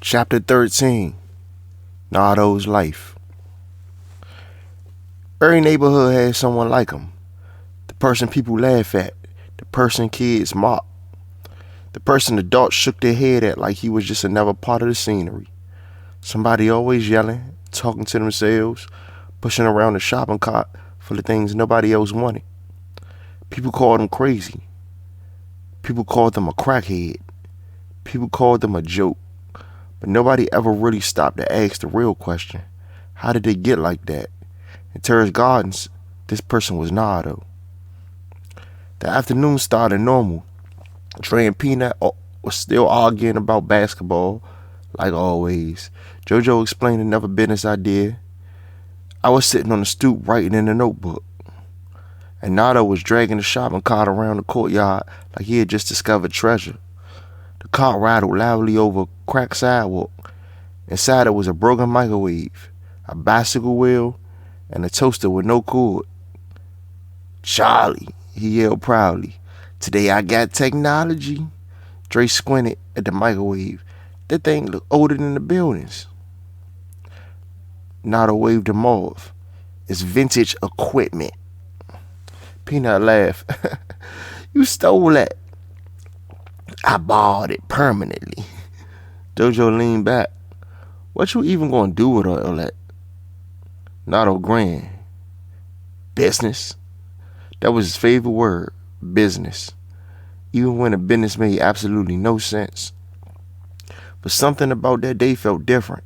Chapter 13, Nardo's Life. Every neighborhood has someone like him. The person people laugh at. The person kids mock. The person adults shook their head at like he was just another part of the scenery. Somebody always yelling, talking to themselves, pushing around the shopping cart full of things nobody else wanted. People called him crazy. People called him a crackhead. People called him a joke. But nobody ever really stopped to ask the real question. How did they get like that? In Terrace Gardens, this person was Nardo. The afternoon started normal. Dre and Peanut was still arguing about basketball, like always. JoJo explained another business idea. I was sitting on the stoop writing in a notebook. And Nardo was dragging the shopping cart around the courtyard like he had just discovered treasure. The cart rattled loudly over a cracked sidewalk. Inside it was a broken microwave, a bicycle wheel, and a toaster with no cord. "Charlie," he yelled proudly. "Today I got technology." Dre squinted at the microwave. That thing looked older than the buildings. Nardo waved him off. "It's vintage equipment." Peanut laughed. "You stole that." "I borrowed it permanently." JoJo leaned back. "What you even gonna do with all that?" Nardo grinned. "Business." That was his favorite word, business. Even when the business made absolutely no sense. But something about that day felt different.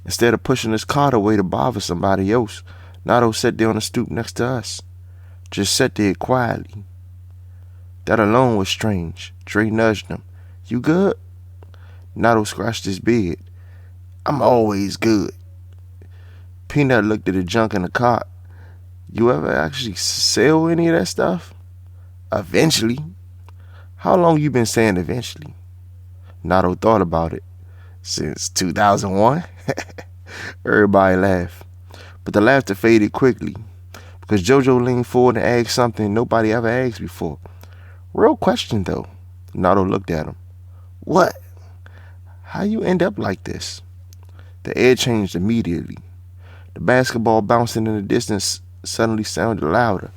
Instead of pushing his cart away to bother somebody else, Nardo sat there on the stoop next to us. Just sat there quietly. That alone was strange. Dre nudged him. "You good?" Nardo scratched his beard. "I'm always good." Peanut looked at the junk in the cart. "You ever actually sell any of that stuff?" "Eventually." "How long you been saying eventually?" Nardo thought about it. "Since 2001. Everybody laughed. But the laughter faded quickly because JoJo leaned forward and asked something nobody ever asked before. "Real question, though." Nardo looked at him. "What?" "How you end up like this?" The air changed immediately. The basketball bouncing in the distance suddenly sounded louder.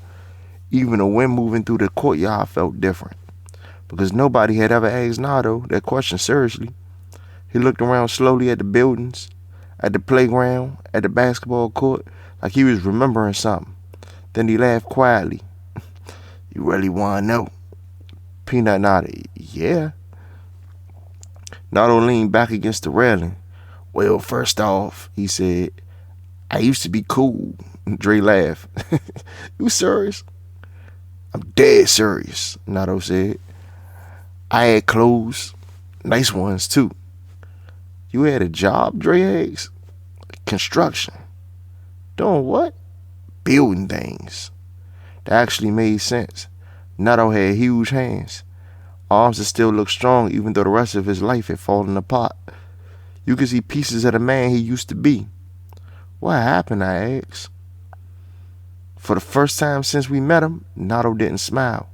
Even the wind moving through the courtyard felt different. Because nobody had ever asked Nardo that question seriously. He looked around slowly at the buildings, at the playground, at the basketball court, like he was remembering something. Then he laughed quietly. "You really want to know?" Peanut nodded. "Yeah." Nardo leaned back against the railing. "Well, first off," he said, "I used to be cool." Dre laughed. "You serious?" "I'm dead serious," Nardo said. "I had clothes. Nice ones, too." "You had a job?" Dre asked. "Construction." "Doing what?" "Building things." That actually made sense. Nardo had huge hands. Arms that still looked strong even though the rest of his life had fallen apart. You could see pieces of the man he used to be. "What happened?" I asked. For the first time since we met him, Nardo didn't smile.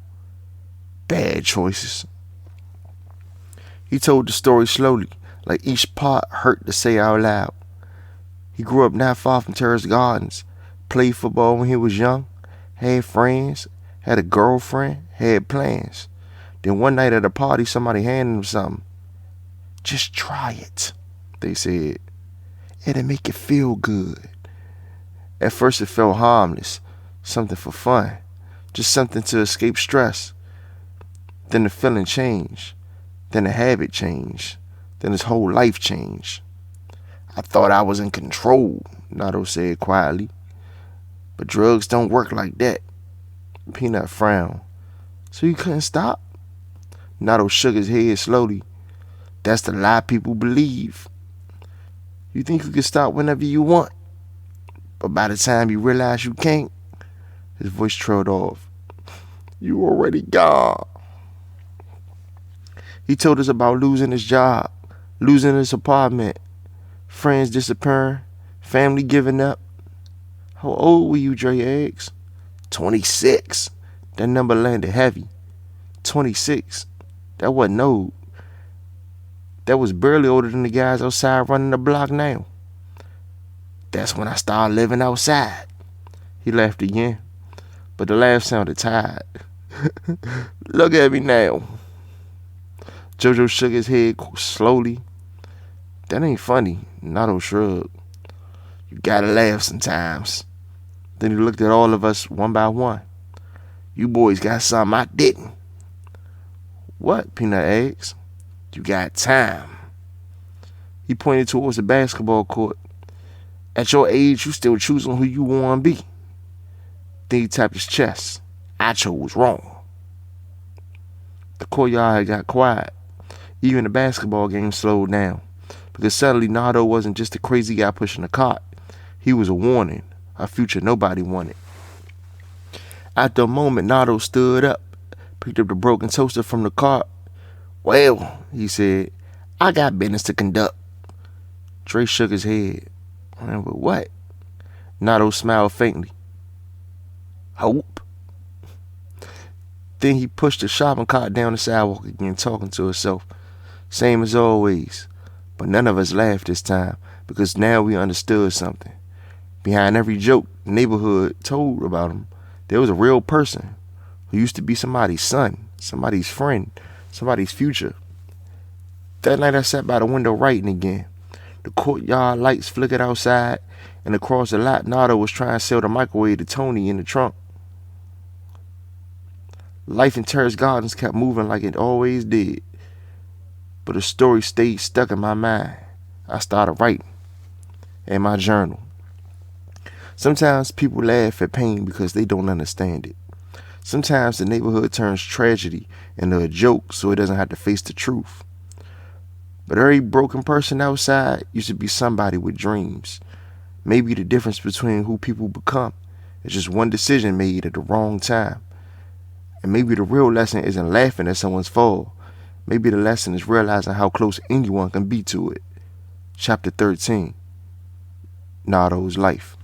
"Bad choices." He told the story slowly, like each part hurt to say out loud. He grew up not far from Terrace Gardens, played football when he was young, had friends, had a girlfriend, had plans. Then one night at a party, somebody handed him something. "Just try it," they said. "It'll make you feel good." At first it felt harmless, something for fun, just something to escape stress. Then the feeling changed. Then the habit changed. Then his whole life changed. "I thought I was in control," Nardo said quietly. "But drugs don't work like that." Peanut frowned. "So you couldn't stop?" Nardo shook his head slowly. "That's the lie people believe. You think you can stop whenever you want. But by the time you realize you can't," his voice trailed off, "you already gone." He told us about losing his job, losing his apartment, friends disappearing, family giving up. "How old were you?" Dre asked. 26. That number landed heavy. 26. That wasn't old. that was barely older than the guys outside running the block now. That's when I started living outside. He laughed again, but the laugh sounded tired. Look at me now. Jojo shook his head slowly. That ain't funny, Nardo shrugged. You gotta laugh sometimes. Then he looked at all of us one by one. You boys got something I didn't. What? Peanut asked. You got time. He pointed towards the basketball court. At your age, you still choosing who you want to be. Then he tapped his chest. I chose wrong. The courtyard had got quiet. Even the basketball game slowed down. Because suddenly Nardo wasn't just a crazy guy pushing a cart. He was a warning. A future nobody wanted. After a moment, Nardo stood up, picked up the broken toaster from the cart. Well, he said, I got business to conduct. Dre shook his head. But what? Nardo smiled faintly. Hope. Then he pushed the shopping cart down the sidewalk again, talking to himself. Same as always. But none of us laughed this time, because now we understood something. Behind every joke the neighborhood told about him, there was a real person who used to be somebody's son, somebody's friend, somebody's future. That night I sat by the window writing again. The courtyard lights flickered outside, and across the lot, Nardo was trying to sell the microwave to Tony in the trunk. Life in Terrace Gardens kept moving like it always did. But a story stayed stuck in my mind. I started writing in my journal. Sometimes people laugh at pain because they don't understand it. Sometimes the neighborhood turns tragedy into a joke so it doesn't have to face the truth. But every broken person outside used to be somebody with dreams. Maybe the difference between who people become is just one decision made at the wrong time. And maybe the real lesson isn't laughing at someone's fall. Maybe the lesson is realizing how close anyone can be to it. Chapter 13. Nardo's life.